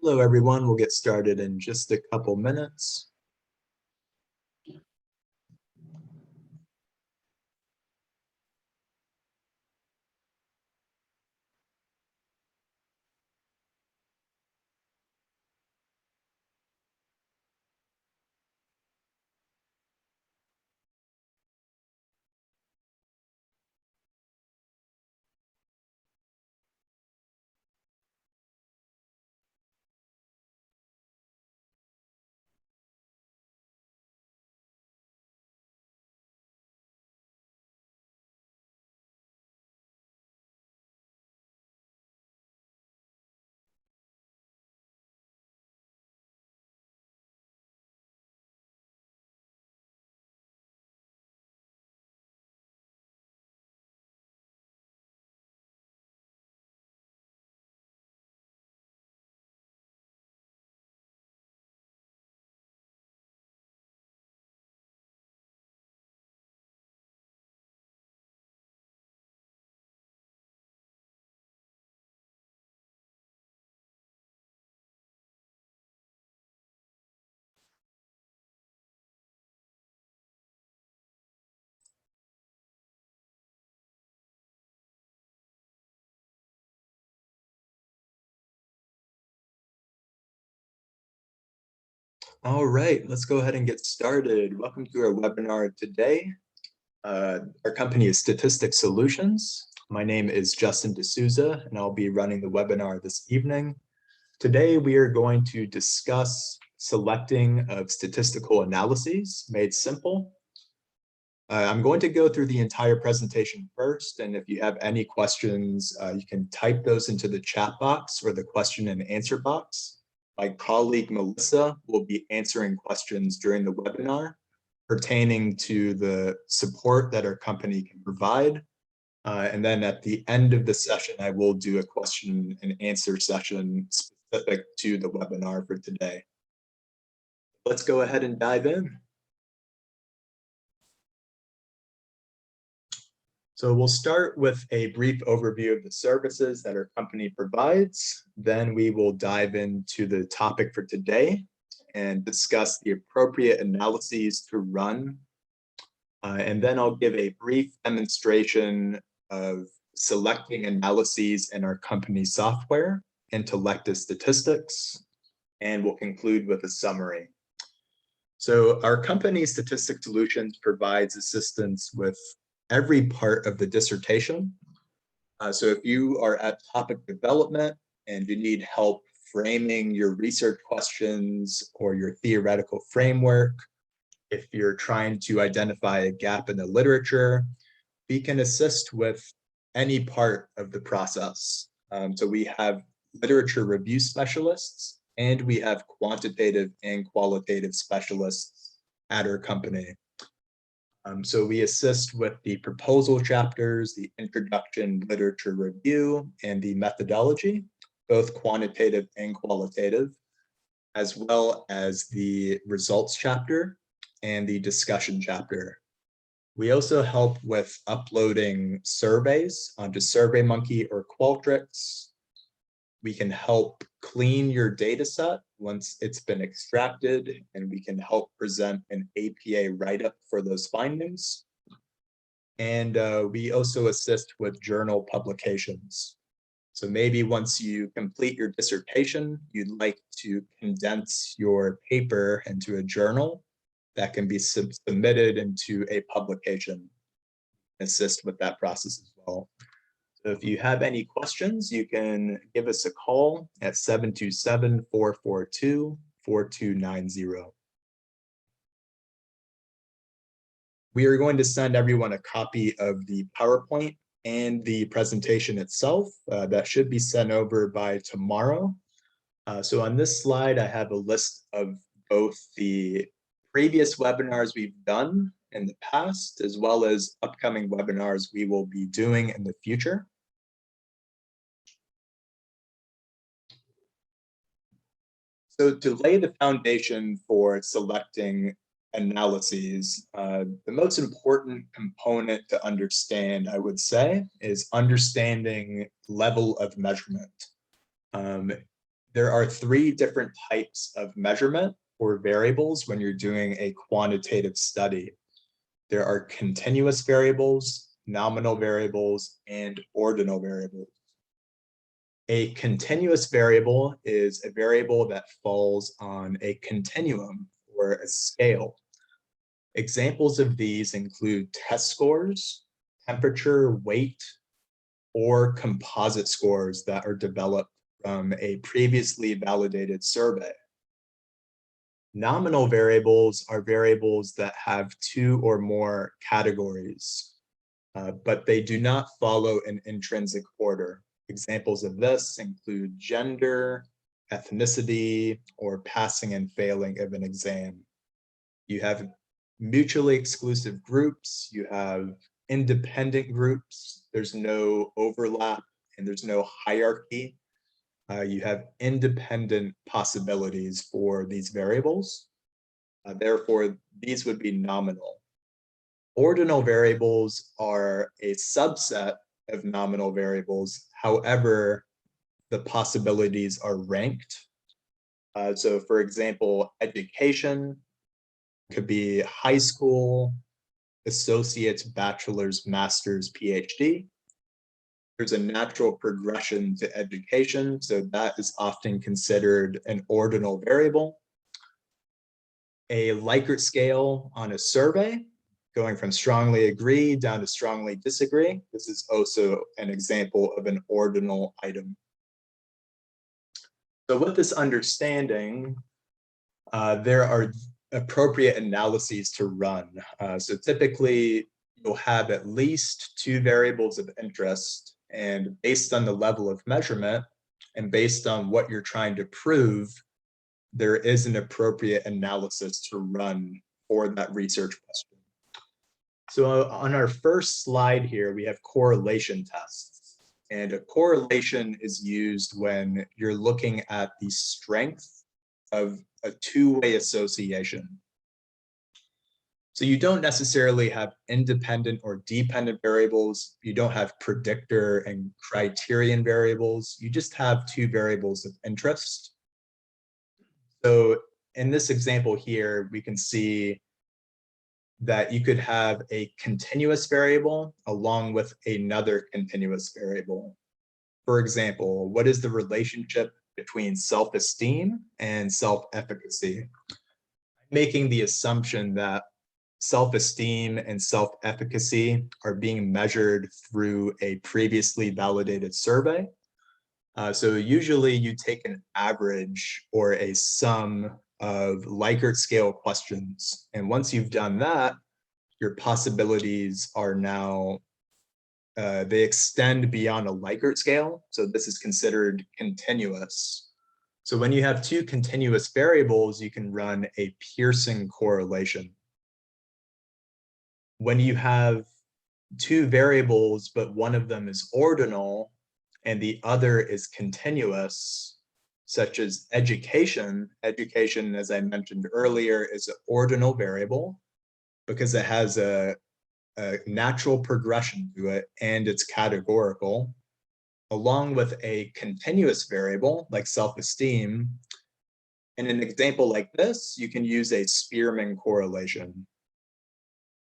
Hello, everyone. We'll get started in just a couple minutes. All right, let's go ahead and get started. Welcome to our webinar today. Our company is Statistical Solutions. My name is Justin D'Souza, and I'll be running the webinar this evening. Today, we are going to discuss selecting of statistical analyses made simple. I'm going to go through the entire presentation first, and if you have any questions, you can type those into the chat box or the question and answer box. My colleague Melissa will be answering questions during the webinar pertaining to the support that our company can provide. And then at the end of the session, I will do a question and answer session specific to the webinar for today. Let's go ahead and dive in. So we'll start with a brief overview of the services that our company provides. Then we will dive into the topic for today and discuss the appropriate analyses to run. And then I'll give a brief demonstration of selecting analyses in our company software, Intellectus Statistics, and we'll conclude with a summary. So our company Statistical Solutions provides assistance with every part of the dissertation. So if you are at topic development and you need help framing your research questions or your theoretical framework, if you're trying to identify a gap in the literature, we can assist with any part of the process. So we have literature review specialists, and we have quantitative and qualitative specialists at our company. So we assist with the proposal chapters, the introduction, literature review, and the methodology, both quantitative and qualitative, as well as the results chapter and the discussion chapter. We also help with uploading surveys onto SurveyMonkey or Qualtrics. We can help clean your data set once it's been extracted, and we can help present an APA write-up for those findings. And we also assist with journal publications. So maybe once you complete your dissertation, you'd like to condense your paper into a journal that can be submitted into a publication. Assist with that process as well. So if you have any questions, you can give us a call at 727-442-4290. We are going to send everyone a copy of the PowerPoint and the presentation itself. That should be sent over by tomorrow. So on this slide, I have a list of both the previous webinars we've done in the past, as well as upcoming webinars we will be doing in the future. So to lay the foundation for selecting analyses, the most important component to understand, I would say, is understanding level of measurement. There are three different types of measurement or variables when you're doing a quantitative study. There are continuous variables, nominal variables, and ordinal variables. A continuous variable is a variable that falls on a continuum or a scale. Examples of these include test scores, temperature, weight, or composite scores that are developed from a previously validated survey. Nominal variables are variables that have two or more categories, but they do not follow an intrinsic order. Examples of this include gender, ethnicity, or passing and failing of an exam. You have mutually exclusive groups, you have independent groups, there's no overlap, and there's no hierarchy. You have independent possibilities for these variables. Therefore, these would be nominal. Ordinal variables are a subset of nominal variables. However, the possibilities are ranked. So for example, education could be high school, associate's, bachelor's, master's, PhD. There's a natural progression to education, so that is often considered an ordinal variable. A Likert scale on a survey, going from strongly agree down to strongly disagree. This is also an example of an ordinal item. So with this understanding, there are appropriate analyses to run. So typically, you'll have at least two variables of interest, and based on the level of measurement and based on what you're trying to prove, there is an appropriate analysis to run for that research question. So on our first slide here, we have correlation tests. And a correlation is used when you're looking at the strength of a two-way association. So you don't necessarily have independent or dependent variables. You don't have predictor and criterion variables. You just have two variables of interest. So in this example here, we can see that you could have a continuous variable along with another continuous variable. For example, what is the relationship between self-esteem and self-efficacy? Making the assumption that self-esteem and self-efficacy are being measured through a previously validated survey. So usually you take an average or a sum of Likert scale questions. And once you've done that, your possibilities are now, they extend beyond a Likert scale. So this is considered continuous. So when you have two continuous variables, you can run a Pearson correlation. When you have two variables, but one of them is ordinal and the other is continuous, such as education. Education, as I mentioned earlier, is an ordinal variable because it has a natural progression to it and it's categorical, along with a continuous variable like self-esteem. In an example like this, you can use a Spearman correlation.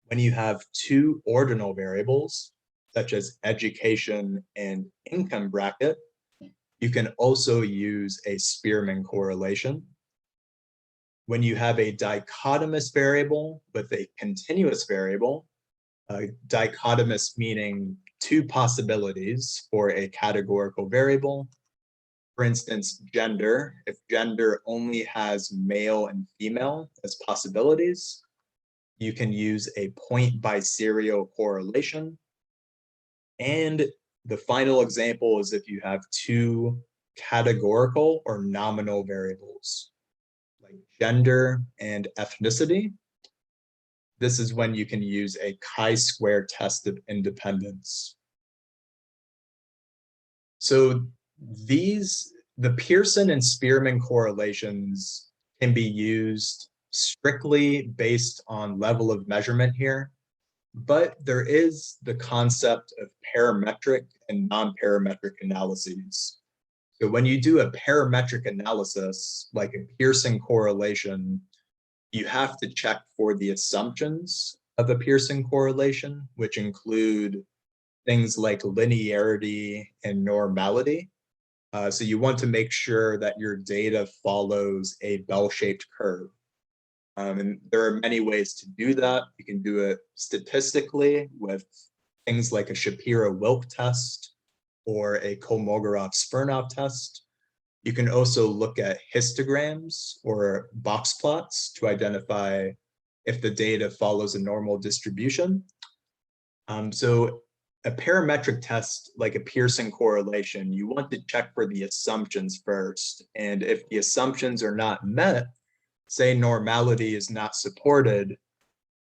When you have two ordinal variables, such as education and income bracket, you can also use a Spearman correlation. When you have a dichotomous variable with a continuous variable, dichotomous meaning two possibilities for a categorical variable. For instance, gender, if gender only has male and female as possibilities, you can use a point biserial correlation. And the final example is if you have two categorical or nominal variables, like gender and ethnicity. This is when you can use a chi-square test of independence. So the Pearson and Spearman correlations can be used strictly based on level of measurement here, but there is the concept of parametric and non-parametric analyses. So when you do a parametric analysis, like a Pearson correlation, you have to check for the assumptions of a Pearson correlation, which include things like linearity and normality. So you want to make sure that your data follows a bell-shaped curve. And there are many ways to do that. You can do it statistically with things like a Shapiro-Wilk test or a Kolmogorov-Smirnov test. You can also look at histograms or box plots to identify if the data follows a normal distribution. So a parametric test, like a Pearson correlation, you want to check for the assumptions first. And if the assumptions are not met, say normality is not supported,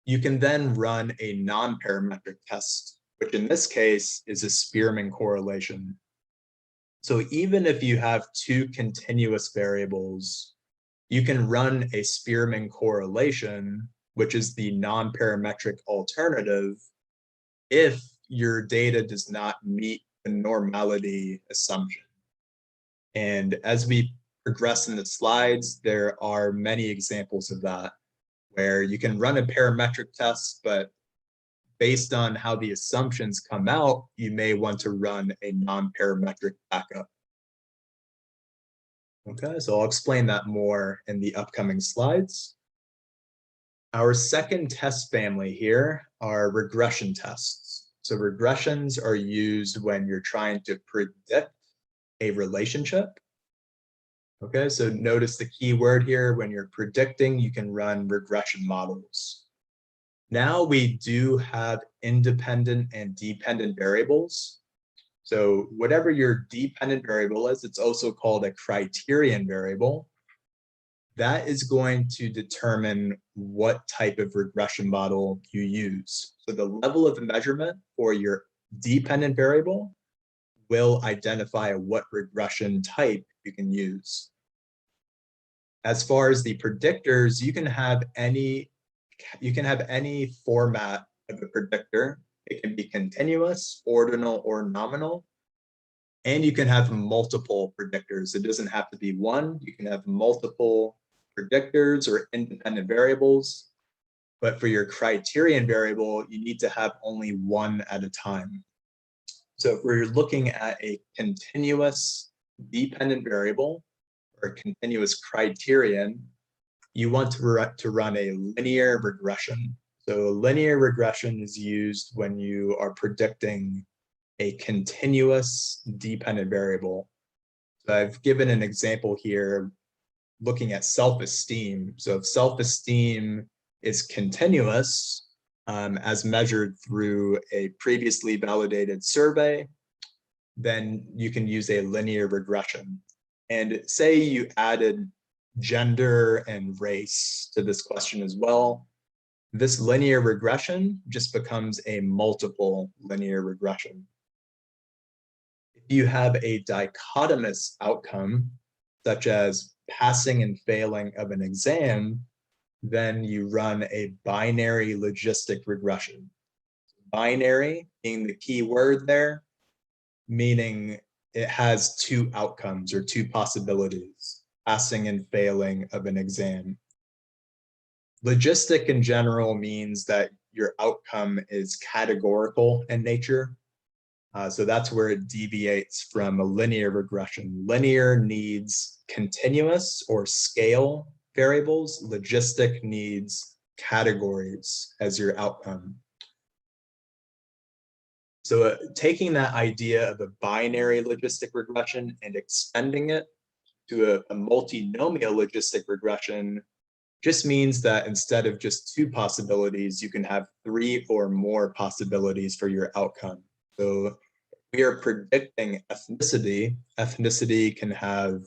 you can then run a non-parametric test, which in this case is a Spearman correlation. So even if you have two continuous variables, you can run a Spearman correlation, which is the non-parametric alternative, if your data does not meet the normality assumption. And as we progress in the slides, there are many examples of that, where you can run a parametric test, but based on how the assumptions come out, you may want to run a non-parametric backup. Okay, so I'll explain that more in the upcoming slides. Our second test family here are regression tests. So regressions are used when you're trying to predict a relationship. Okay, so notice the key word here. When you're predicting, you can run regression models. Now we do have independent and dependent variables. So whatever your dependent variable is, it's also called a criterion variable. That is going to determine what type of regression model you use. So the level of measurement for your dependent variable will identify what regression type you can use. As far as the predictors, you can have any format of a predictor. It can be continuous, ordinal, or nominal. And you can have multiple predictors. It doesn't have to be one. You can have multiple predictors or independent variables. But for your criterion variable, you need to have only one at a time. So if we're looking at a continuous dependent variable or a continuous criterion, you want to run a linear regression. So linear regression is used when you are predicting a continuous dependent variable. So I've given an example here looking at self-esteem. So if self-esteem is continuous as measured through a previously validated survey, then you can use a linear regression. And say you added gender and race to this question as well, this linear regression just becomes a multiple linear regression. If you have a dichotomous outcome, such as passing and failing of an exam, then you run a binary logistic regression. Binary being the key word there, meaning it has two outcomes or two possibilities, passing and failing of an exam. Logistic in general means that your outcome is categorical in nature. So that's where it deviates from a linear regression. Linear needs continuous or scale variables. Logistic needs categories as your outcome. So taking that idea of a binary logistic regression and extending it to a multinomial logistic regression just means that instead of just two possibilities, you can have three or more possibilities for your outcome. So we are predicting ethnicity. Ethnicity can have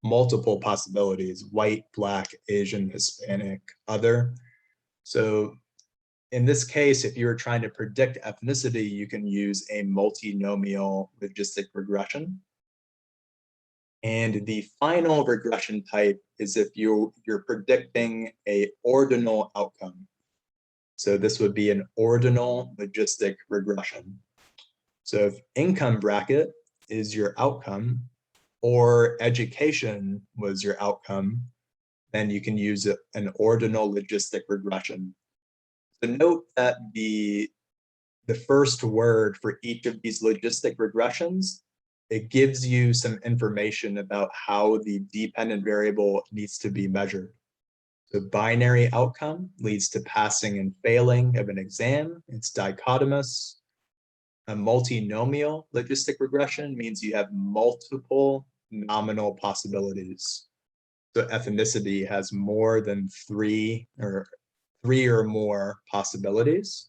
multiple possibilities: white, black, Asian, Hispanic, other. So in this case, if you're trying to predict ethnicity, you can use a multinomial logistic regression. And the final regression type is if you're predicting a ordinal outcome. So this would be an ordinal logistic regression. So if income bracket is your outcome, or education was your outcome, then you can use an ordinal logistic regression. So note that the first word for each of these logistic regressions, it gives you some information about how the dependent variable needs to be measured. The binary outcome leads to passing and failing of an exam. It's dichotomous. A multinomial logistic regression means you have multiple nominal possibilities. So ethnicity has more than three or more possibilities.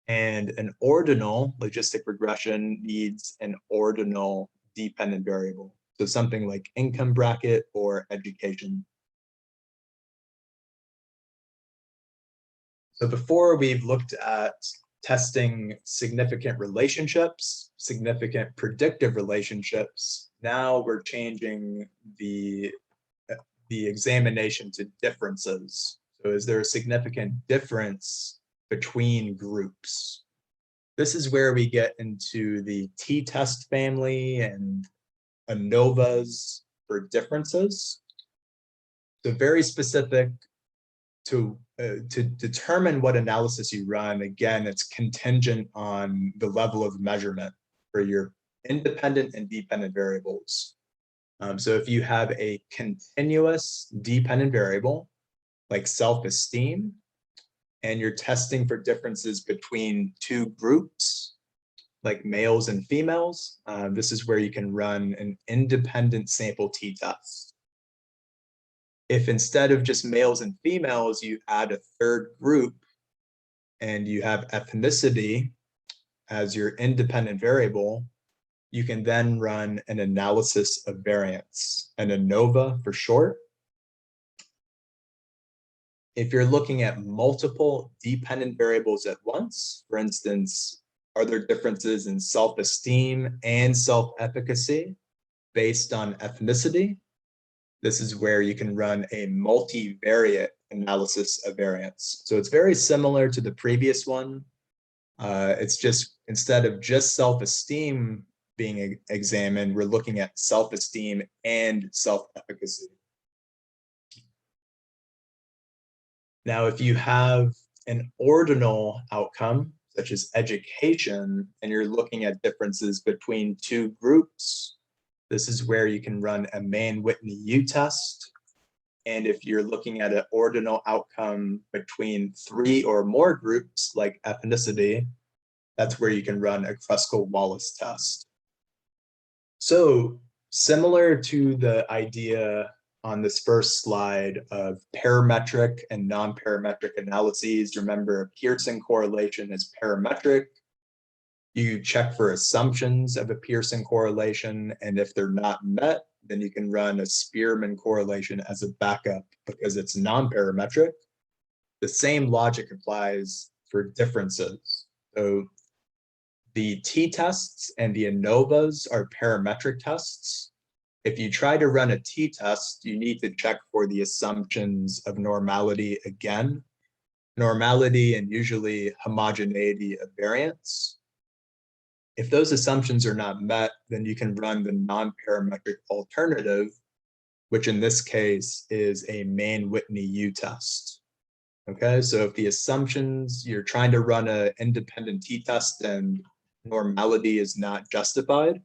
And an ordinal logistic regression needs an ordinal dependent variable. So something like income bracket or education. So before, we've looked at testing significant relationships, significant predictive relationships. Now we're changing the examination to differences. So is there a significant difference between groups? This is where we get into the t-test family and ANOVAs for differences. So very specific to determine what analysis you run. Again, it's contingent on the level of measurement for your independent and dependent variables. So if you have a continuous dependent variable, like self-esteem, and you're testing for differences between two groups, like males and females, this is where you can run an independent sample t-test. If instead of just males and females, you add a third group and you have ethnicity as your independent variable, you can then run an analysis of variance, an ANOVA for short. If you're looking at multiple dependent variables at once, for instance, are there differences in self-esteem and self-efficacy based on ethnicity? This is where you can run a multivariate analysis of variance. So it's very similar to the previous one. It's just, instead of just self-esteem being examined, we're looking at self-esteem and self-efficacy. Now, if you have an ordinal outcome, such as education, and you're looking at differences between two groups, this is where you can run a Mann-Whitney U-test. And if you're looking at an ordinal outcome between three or more groups, like ethnicity, that's where you can run a Kruskal-Wallis test. So similar to the idea on this first slide of parametric and non-parametric analyses, remember a Pearson correlation is parametric. You check for assumptions of a Pearson correlation, and if they're not met, then you can run a Spearman correlation as a backup because it's non-parametric. The same logic applies for differences. So the t-tests and the ANOVAs are parametric tests. If you try to run a t-test, you need to check for the assumptions of normality again, normality and usually homogeneity of variance. If those assumptions are not met, then you can run the non-parametric alternative, which in this case is a Mann-Whitney U-test. Okay, so if the assumptions, you're trying to run an independent t-test and normality is not justified,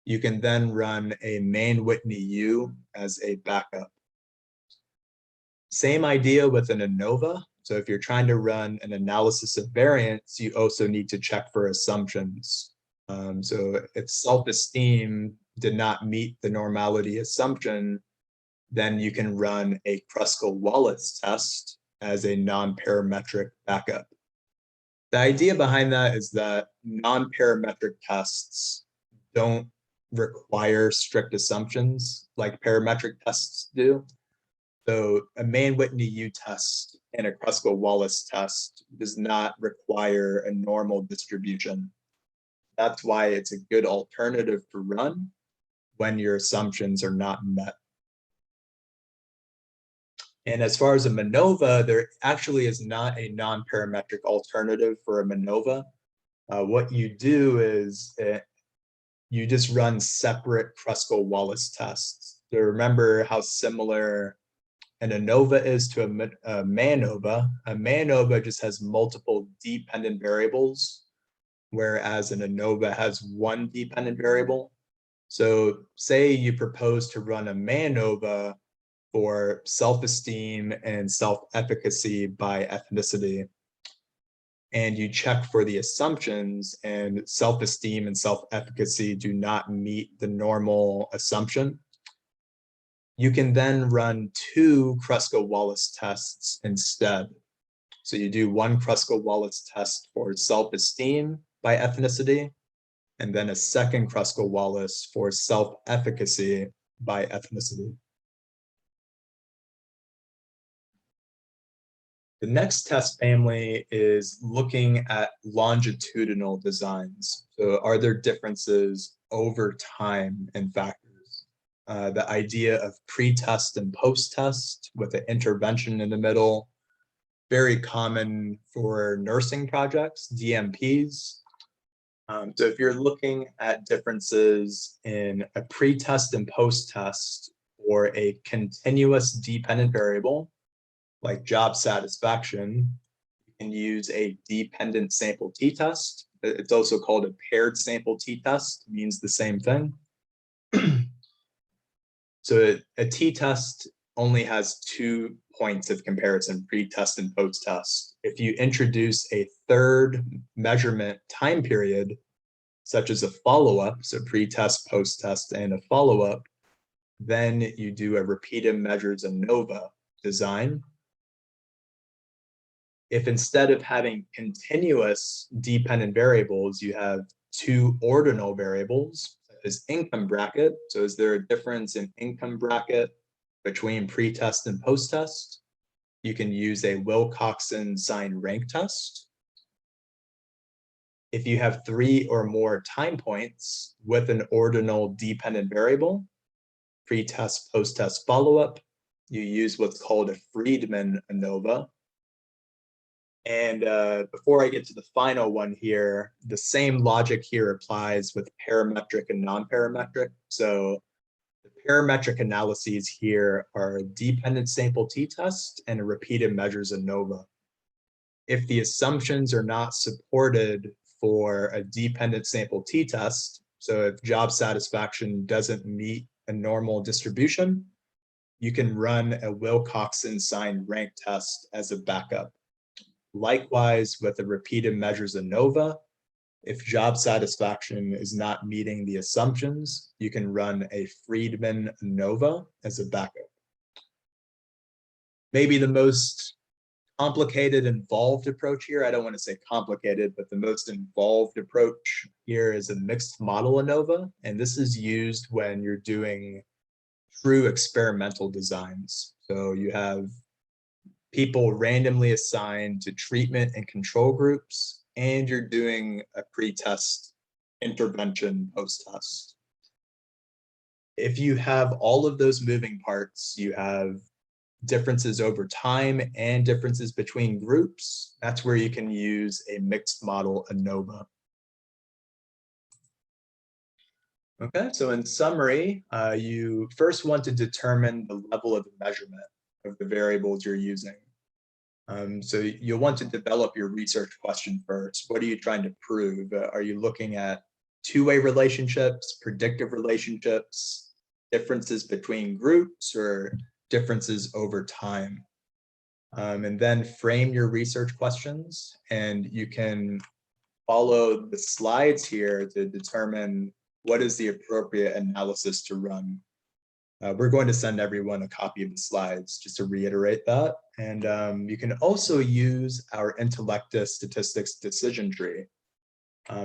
you can then run a Mann-Whitney U as a backup. Same idea with an ANOVA. So if you're trying to run an analysis of variance, you also need to check for assumptions. So if self-esteem did not meet the normality assumption, then you can run a Kruskal-Wallis test as a non-parametric backup. The idea behind that is that non-parametric tests don't require strict assumptions like parametric tests do. So a Mann-Whitney U test and a Kruskal-Wallis test does not require a normal distribution. That's why it's a good alternative to run when your assumptions are not met. And as far as a MANOVA, there actually is not a non-parametric alternative for a MANOVA. What you do is you just run separate Kruskal-Wallis tests. So remember how similar an ANOVA is to a MANOVA. A MANOVA just has multiple dependent variables, whereas an ANOVA has one dependent variable. So say you propose to run a MANOVA for self-esteem and self-efficacy by ethnicity, and you check for the assumptions, and self-esteem and self-efficacy do not meet the normal assumption, you can then run two Kruskal-Wallis tests instead. So you do one Kruskal-Wallis test for self-esteem by ethnicity, and then a second Kruskal-Wallis for self-efficacy by ethnicity. The next test family is looking at longitudinal designs. So are there differences over time in factors? The idea of pre-test and post-test with an intervention in the middle, very common for nursing projects, DMPs. So if you're looking at differences in a pre-test and post-test or a continuous dependent variable, like job satisfaction, you can use a dependent sample t-test. It's also called a paired sample t-test, means the same thing. So a t-test only has 2 points of comparison, pre-test and post-test. If you introduce a third measurement time period, such as a follow-up, so pre-test, post-test, and a follow-up, then you do a repeated measures ANOVA design. If instead of having continuous dependent variables, you have 2 ordinal variables, such as income bracket. So is there a difference in income bracket between pre-test and post-test? You can use a Wilcoxon sign rank test. If you have 3 or more time points with an ordinal dependent variable, pre-test, post-test follow-up, you use what's called a Friedman ANOVA. And before I get to the final one here, the same logic here applies with parametric and non-parametric. So the parametric analyses here are a dependent sample t-test and a repeated measures ANOVA. If the assumptions are not supported for a dependent sample t-test, so if job satisfaction doesn't meet a normal distribution, you can run a Wilcoxon sign rank test as a backup. Likewise, with a repeated measures ANOVA, if job satisfaction is not meeting the assumptions, you can run a Friedman ANOVA as a backup. Maybe the most complicated, involved approach here, I don't want to say complicated, but the most involved approach here is a mixed model ANOVA. And this is used when you're doing true experimental designs. So you have people randomly assigned to treatment and control groups, and you're doing a pre-test intervention post-test. If you have all of those moving parts, you have differences over time and differences between groups, that's where you can use a mixed model ANOVA. Okay, so in summary, you first want to determine the level of the measurement of the variables you're using. So you'll want to develop your research question first. What are you trying to prove? Are you looking at two-way relationships, predictive relationships, differences between groups, or differences over time? And then frame your research questions, and you can follow the slides here to determine what is the appropriate analysis to run. We're going to send everyone a copy of the slides just to reiterate that. And you can also use our Intellectus statistics decision tree.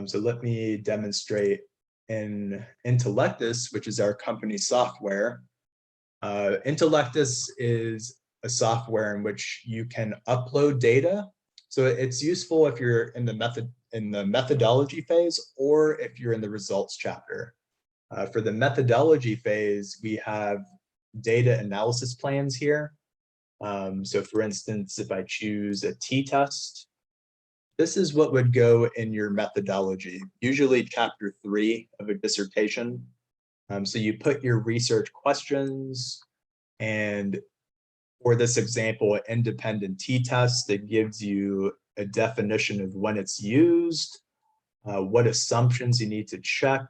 So let me demonstrate in Intellectus, which is our company software. Intellectus is a software in which you can upload data. So it's useful if you're in the methodology phase, or if you're in the results chapter. For the methodology phase, we have data analysis plans here. So for instance, if I choose a t-test, this is what would go in your methodology, usually chapter 3 of a dissertation. So you put your research questions, and for this example, an independent t-test that gives you a definition of when it's used, what assumptions you need to check,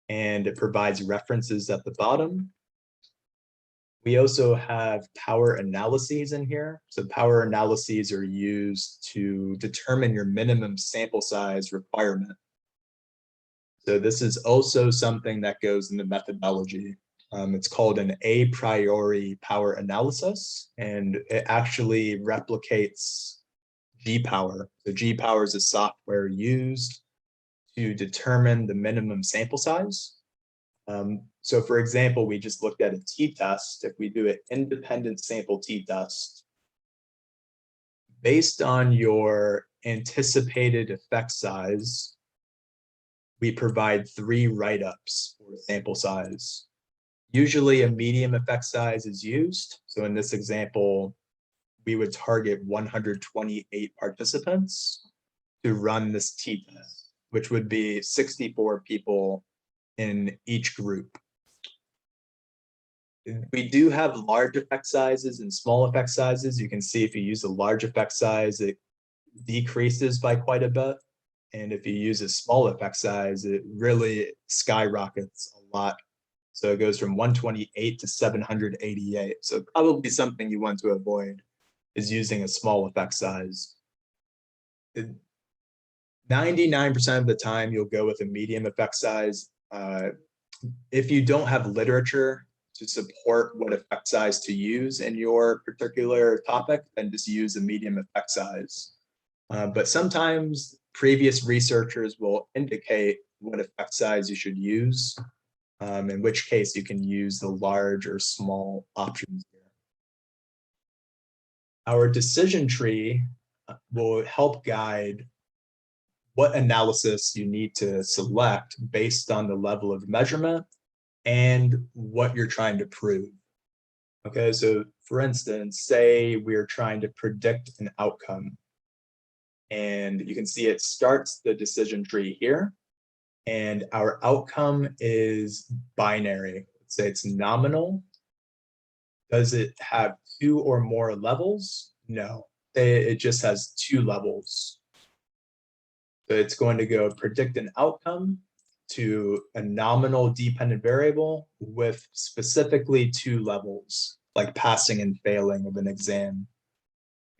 and it provides references at the bottom. We also have power analyses in here. So power analyses are used to determine your minimum sample size requirement. So this is also something that goes in the methodology. It's called an a priori power analysis, and it actually replicates G-Power. So G-Power is a software used to determine the minimum sample size. So for example, we just looked at a t-test. If we do an independent sample t-test, based on your anticipated effect size, we provide 3 write-ups for sample size. Usually a medium effect size is used. So in this example, we would target 128 participants to run this t-test, which would be 64 people in each group. We do have large effect sizes and small effect sizes. You can see if you use a large effect size, it decreases by quite a bit. And if you use a small effect size, it really skyrockets a lot. So it goes from 128 to 788. So probably something you want to avoid is using a small effect size. 99% of the time, you'll go with a medium effect size. If you don't have literature to support what effect size to use in your particular topic, then just use a medium effect size. But sometimes previous researchers will indicate what effect size you should use, in which case you can use the large or small options here. Our decision tree will help guide what analysis you need to select based on the level of measurement and what you're trying to prove. Okay, so for instance, say we're trying to predict an outcome. And you can see it starts the decision tree here. And our outcome is binary. Let's say it's nominal. Does it have 2 or more levels? No, it just has 2 levels. So it's going to go predict an outcome to a nominal dependent variable with specifically 2 levels, like passing and failing of an exam.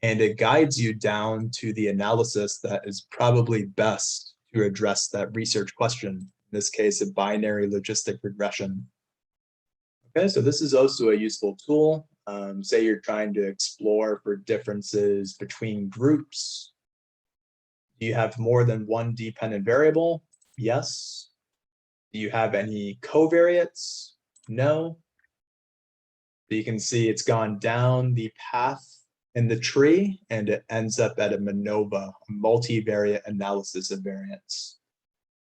And it guides you down to the analysis that is probably best to address that research question. In this case, a binary logistic regression. Okay, so this is also a useful tool. Say you're trying to explore for differences between groups. Do you have more than 1 dependent variable? Yes. Do you have any covariates? No. So you can see it's gone down the path in the tree, and it ends up at a MANOVA, a multivariate analysis of variance.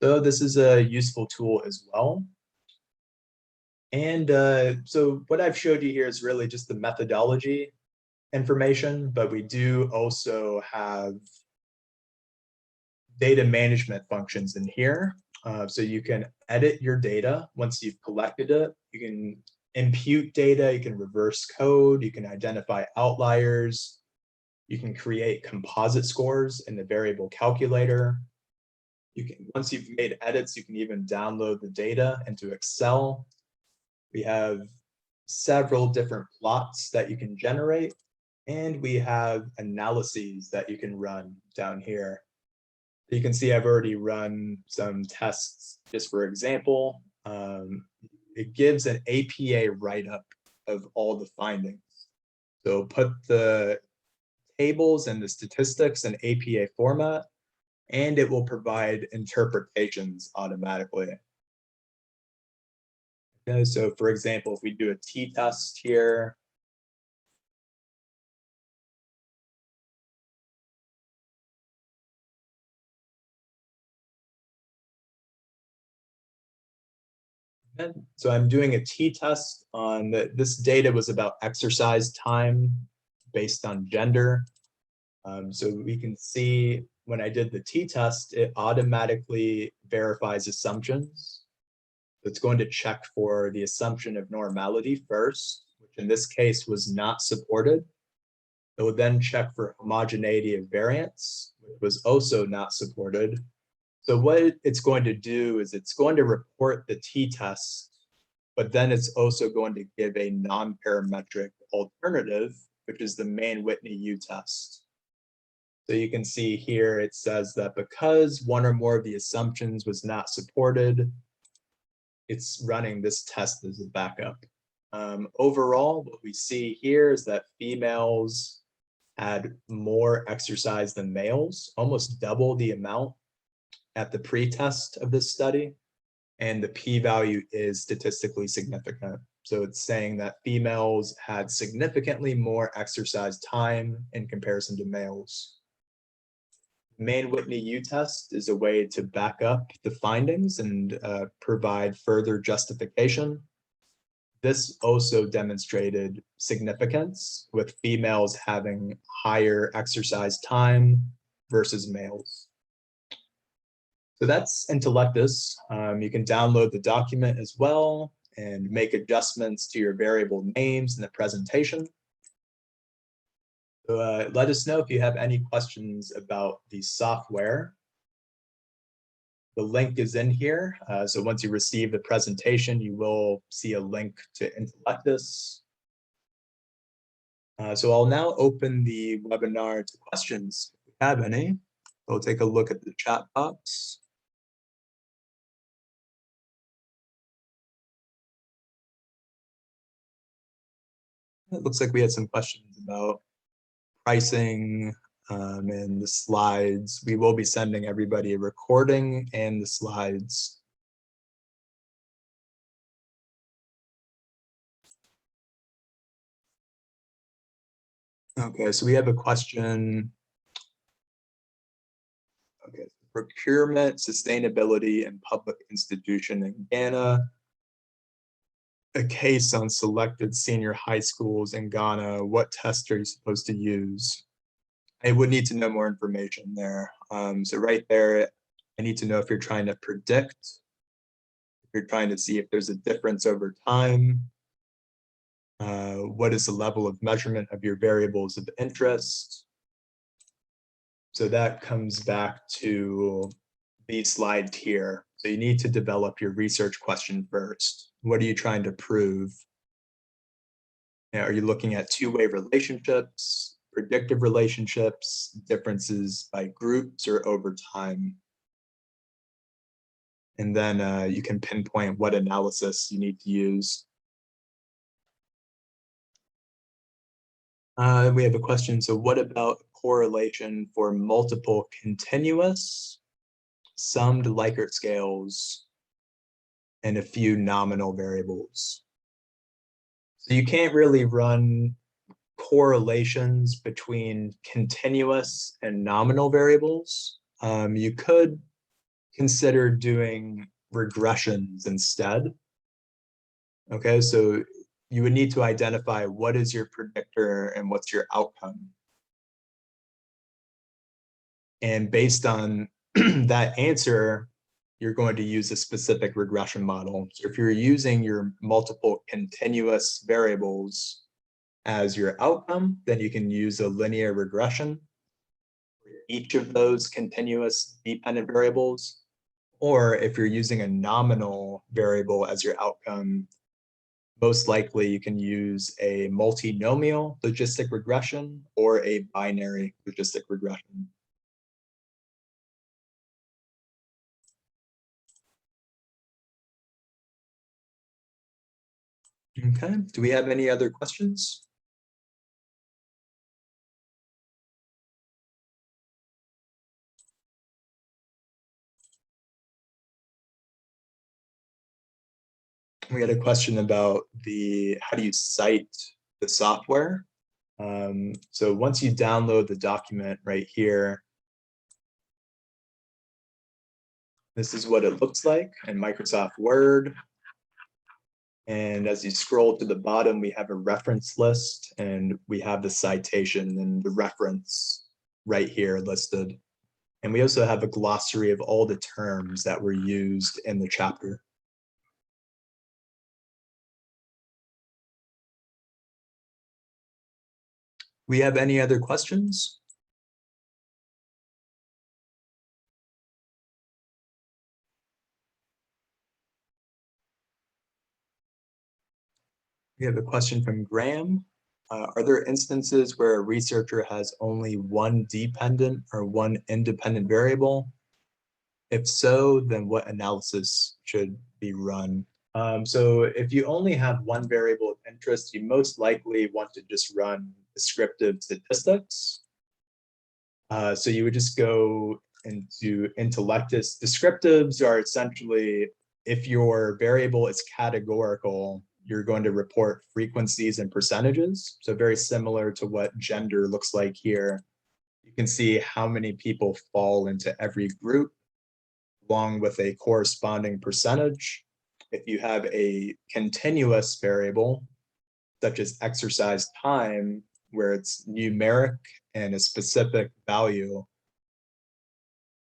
So this is a useful tool as well. And so what I've showed you here is really just the methodology information, but we do also have data management functions in here. So you can edit your data once you've collected it. You can impute data, you can reverse code, you can identify outliers, you can create composite scores in the variable calculator. You can, once you've made edits, you can even download the data into Excel. We have several different plots that you can generate, and we have analyses that you can run down here. You can see I've already run some tests just for example. It gives an APA write-up of all the findings. So put the tables and the statistics in APA format, and it will provide interpretations automatically. Okay, so for example, if we do a t-test here, so I'm doing a t-test on this data was about exercise time based on gender. So we can see when I did the t-test, it automatically verifies assumptions. It's going to check for the assumption of normality first, which in this case was not supported. It will then check for homogeneity of variance, which was also not supported. So what it's going to do is it's going to report the t-test, but then it's also going to give a non-parametric alternative, which is the main Whitney U-test. So you can see here it says that because one or more of the assumptions was not supported, it's running this test as a backup. Overall, what we see here is that females had more exercise than males, almost double the amount at the pre-test of this study, and the p-value is statistically significant. So it's saying that females had significantly more exercise time in comparison to males. Main Whitney U-test is a way to back up the findings and provide further justification. This also demonstrated significance with females having higher exercise time versus males. So that's Intellectus. You can download the document as well and make adjustments to your variable names in the presentation. So, let us know if you have any questions about the software. The link is in here. So once you receive the presentation, you will see a link to Intellectus. So I'll now open the webinar to questions, if you have any. We'll take a look at the chat box. It looks like we had some questions about pricing and the slides. We will be sending everybody a recording and the slides. Okay, so we have a question. Okay, procurement, sustainability, and public institution in Ghana. A case on selected senior high schools in Ghana. What test are you supposed to use? I would need to know more information there. So right there, I need to know if you're trying to predict, if you're trying to see if there's a difference over time, what is the level of measurement of your variables of interest. So that comes back to the slide here. So you need to develop your research question first. What are you trying to prove? Now, are you looking at two-way relationships, predictive relationships, differences by groups, or over time? And then you can pinpoint what analysis you need to use. We have a question. So what about correlation for multiple continuous, summed Likert scales, and a few nominal variables? So you can't really run correlations between continuous and nominal variables. You could consider doing regressions instead. Okay, so you would need to identify what is your predictor and what's your outcome. And based on that answer, you're going to use a specific regression model. So if you're using your multiple continuous variables as your outcome, then you can use a linear regression for each of those continuous dependent variables. Or if you're using a nominal variable as your outcome, most likely you can use a multinomial logistic regression or a binary logistic regression. Okay, do we have any other questions? We had a question about how do you cite the software? So once you download the document right here, this is what it looks like in Microsoft Word. And as you scroll to the bottom, we have a reference list and we have the citation and the reference right here listed. And we also have a glossary of all the terms that were used in the chapter. We have any other questions? We have a question from Graham. Are there instances where a researcher has only one dependent or one independent variable? If so, then what analysis should be run? So if you only have one variable of interest, you most likely want to just run descriptive statistics. So you would just go into Intellectus. Descriptives are essentially, if your variable is categorical, you're going to report frequencies and percentages. So very similar to what gender looks like here. You can see how many people fall into every group, along with a corresponding percentage. If you have a continuous variable, such as exercise time, where it's numeric and a specific value,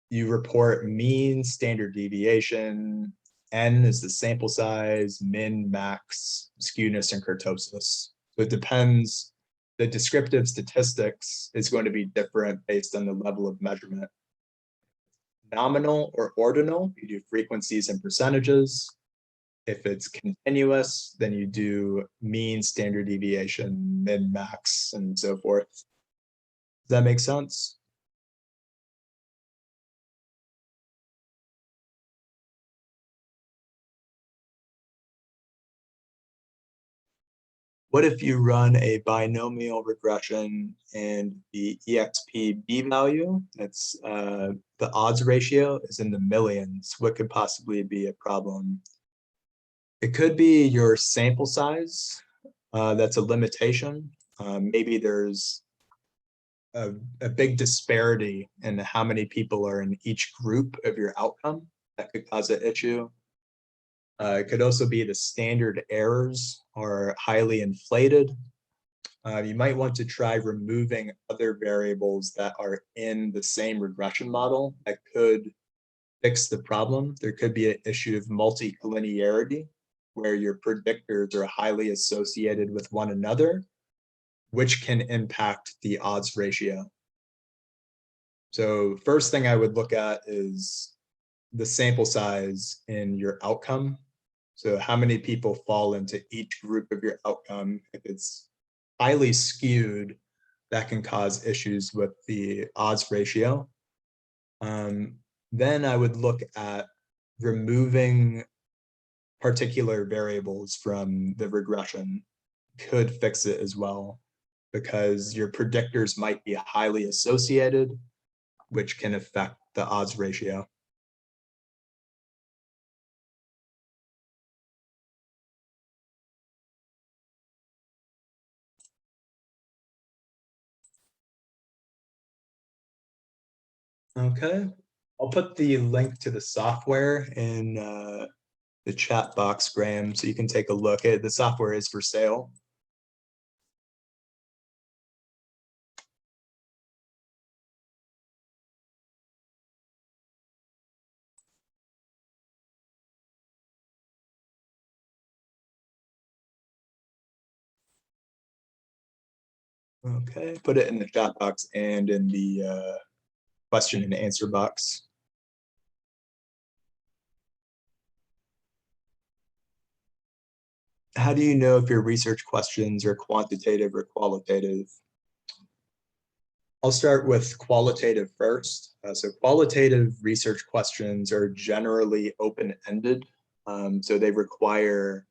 you report mean, standard deviation, n is the sample size, min, max, skewness, and kurtosis. So it depends. The descriptive statistics is going to be different based on the level of measurement. Nominal or ordinal, you do frequencies and percentages. If it's continuous, then you do mean, standard deviation, min, max, and so forth. Does that make sense? What if you run a binomial regression and the EXP B value, that's the odds ratio is in the millions? What could possibly be a problem? It could be your sample size. That's a limitation. Maybe there's a big disparity in how many people are in each group of your outcome. That could cause an issue. It could also be the standard errors are highly inflated. You might want to try removing other variables that are in the same regression model that could fix the problem. There could be an issue of multicollinearity, where your predictors are highly associated with one another, which can impact the odds ratio. So first thing I would look at is the sample size in your outcome. So how many people fall into each group of your outcome. If it's highly skewed, that can cause issues with the odds ratio. Then I would look at removing particular variables from the regression. Could fix it as well, because your predictors might be highly associated, which can affect the odds ratio. Okay, I'll put the link to the software in the chat box, Graham, so you can take a look at it. The software is for sale. Okay, put it in the chat box and in the question and answer box. How do you know if your research questions are quantitative or qualitative? I'll start with qualitative first. So qualitative research questions are generally open-ended. So they require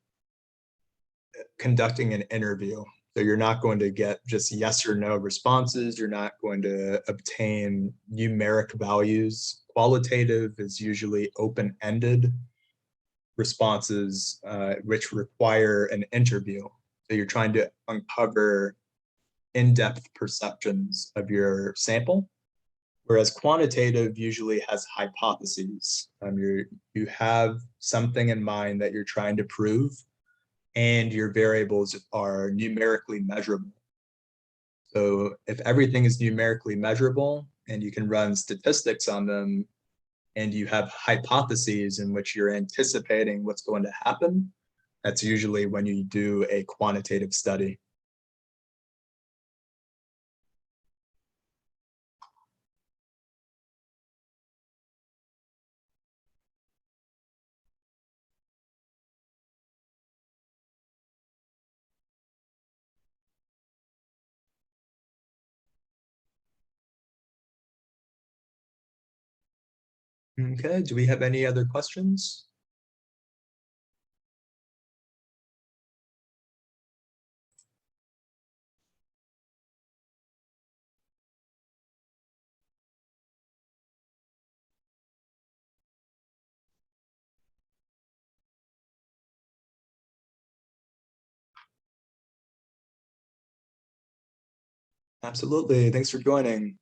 conducting an interview. So you're not going to get just yes or no responses. You're not going to obtain numeric values. Qualitative is usually open-ended responses, which require an interview. So you're trying to uncover in-depth perceptions of your sample, whereas quantitative usually has hypotheses. You have something in mind that you're trying to prove, and your variables are numerically measurable. So if everything is numerically measurable and you can run statistics on them, and you have hypotheses in which you're anticipating what's going to happen, that's usually when you do a quantitative study. Okay, do we have any other questions? Absolutely, thanks for joining.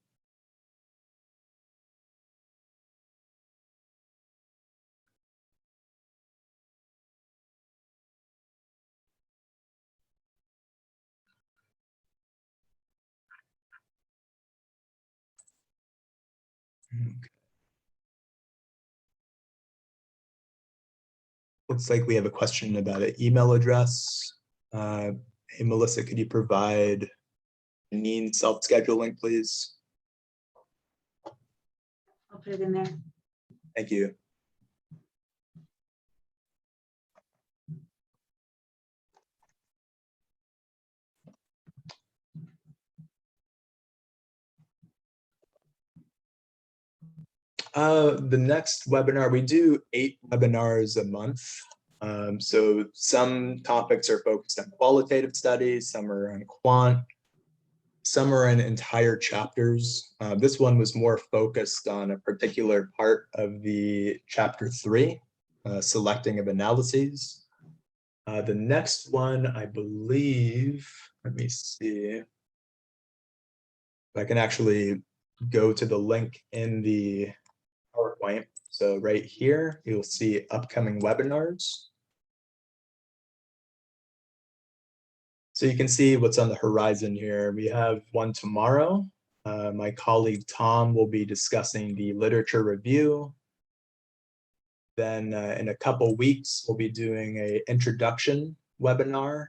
Okay. Looks like we have a question about an email address. Hey, Melissa, could you provide Janine self-scheduling, please? I'll put it in there. Thank you. The next webinar, we do 8 webinars a month. So some topics are focused on qualitative studies, some are on quant, some are in entire chapters. This one was more focused on a particular part of the chapter 3, selecting of analyses. The next one, I believe, let me see if I can actually go to the link in the PowerPoint. So right here, you'll see upcoming webinars. So you can see what's on the horizon here. We have one tomorrow. My colleague Tom will be discussing the literature review. Then in a couple weeks, we'll be doing an introduction webinar.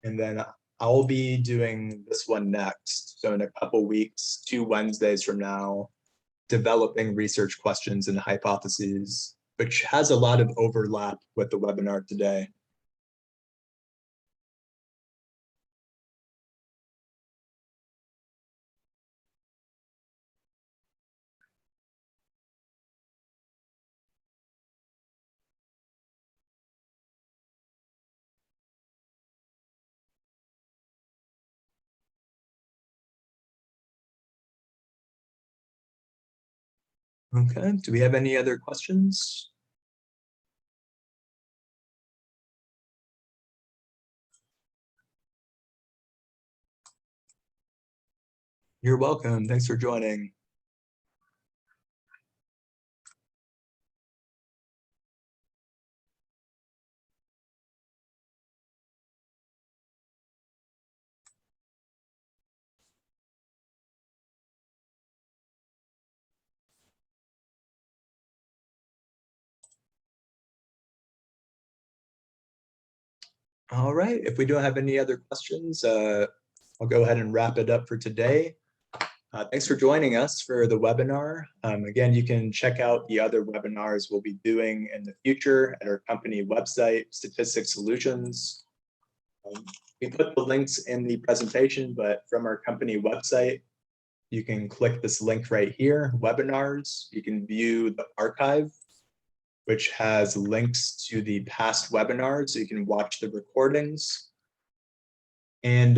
And then I'll be doing this one next. So in a couple weeks, 2 Wednesdays from now, developing research questions and hypotheses, which has a lot of overlap with the webinar today. Okay, do we have any other questions? You're welcome. Thanks for joining. All right, if we don't have any other questions, I'll go ahead and wrap it up for today. Thanks for joining us for the webinar. Again, you can check out the other webinars we'll be doing in the future at our company website, Statistics Solutions. We put the links in the presentation, but from our company website, you can click this link right here, webinars. You can view the archive, which has links to the past webinars, so you can watch the recordings. And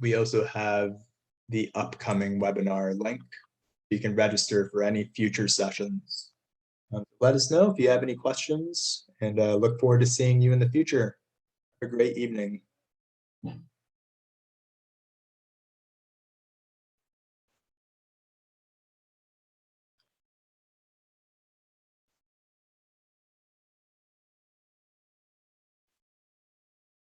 we also have the upcoming webinar link. You can register for any future sessions. Let us know if you have any questions, and look forward to seeing you in the future. Have a great evening.